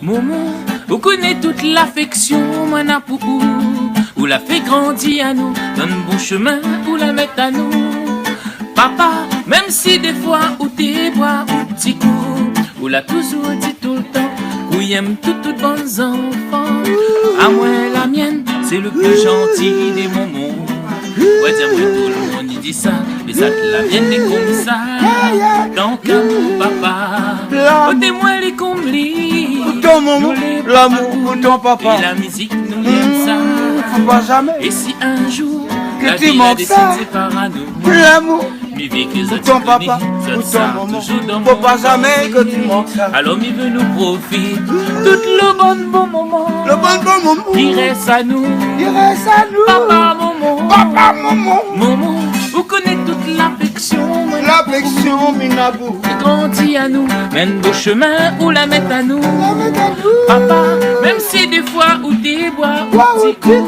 Maman, vous connaissez toute l'affection, mana poupou. Vous la fait grandir à nous, dans le bon chemin, vous la mettez à nous. Papa, même si des fois, ou t'es bois, ou petit coup, vous l'a toujours dit tout le temps, vous aime tout bons enfants. À moi, la mienne, c'est le plus gentil des moments. Ouais, dis-moi, tout le monde dit ça, mais ça que la mienne est comme ça. Donc, mon papa, ôtez-moi les comblies. Pour ton maman, l'amour pour ton papa. Et la musique, nous l'aime ça. Faut pas jamais. Et si un jour, que la tu vie manques ça, par à nous, l'amour pour ton papa, pour ton maman, faut pas jamais que tu manques ça. Alors il veut nous profiter tout le bon moment. Le bon moment, Il reste à nous. il reste à nous. Papa, maman. Papa, maman. Maman, vous connaissez toute l'affection. L'affection, Minabou. Qui grandit à nous. Mène beau chemin ou la mettre à nous. Papa, même si des fois ou des bois ou petit coup,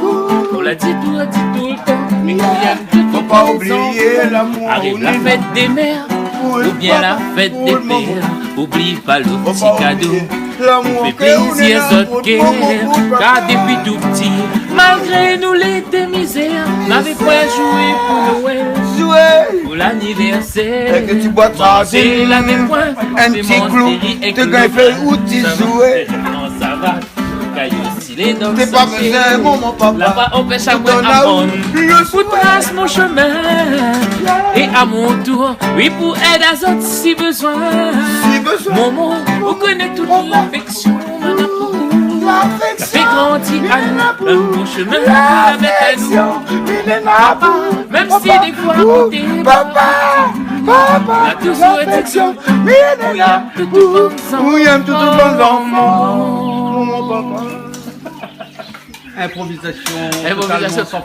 on l'a dit tout le temps. Mais il y a faut pas oublier l'amour. Arrive la fête des mères, ou bien la fête des pères. Oublie pas le petit cadeau. L'amour Fait plaisir autres car depuis tout petit, malgré nous l'été misère, n'avait pas joué pour Noël, jouer pour l'anniversaire. et que tu bois ta C'est la même point, un petit clou, te gagnes où tu jouais. Non, ça va. T'es pas besoin, maman, papa. Là-bas, on fait chaque fois à mon. Pour trace mon chemin. Et à mon tour, oui, pour aider à autres si besoin. Si besoin. Maman, vous connaissez toute l'affection. Ça fait grandir à nous. Le bon chemin avec nous. Papa, même si des fois, côté papa, papa, la tout souhaite. où il aime tout le bon enfant. Maman, papa. Improvisation.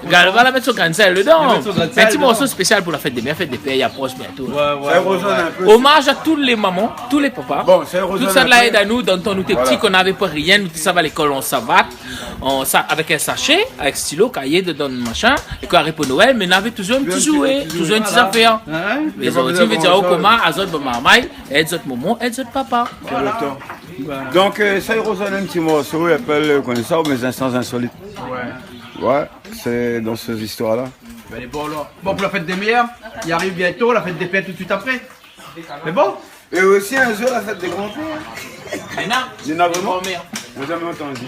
Regarde, on va la mettre sur Grancel dedans. Un petit morceau spécial pour la fête des mères, fête des pères, il approche bientôt. Ça résonne un peu. Hommage à toutes les mamans, tous les papas. Bon, ça résonne Tout ça un de la peu. aide à nous, dans le temps où nous étions petits, qu'on n'avait pas rien, nous ça va à l'école, on savate, avec un sachet, avec stylo, cahier, dedans, machin, et qu'on arrive pour Noël, mais on avait toujours un petit jouet, toujours une petite affaire. Les autres, ils veulent dire au coma, à autres, maman, et autres maman, et autres papa. Donc, ça résonne un petit morceau, il appelle, connaissez ça, Mes instants insolites. Ouais, c'est dans ces histoires-là. Elle est bon là. Bon, pour la fête des mères, il arrive bientôt, la fête des pères tout de suite après. C'est bon? Et aussi un jour la fête des grands-pères. Nina, Nina, vraiment? grand-mère. Vous avez entendu.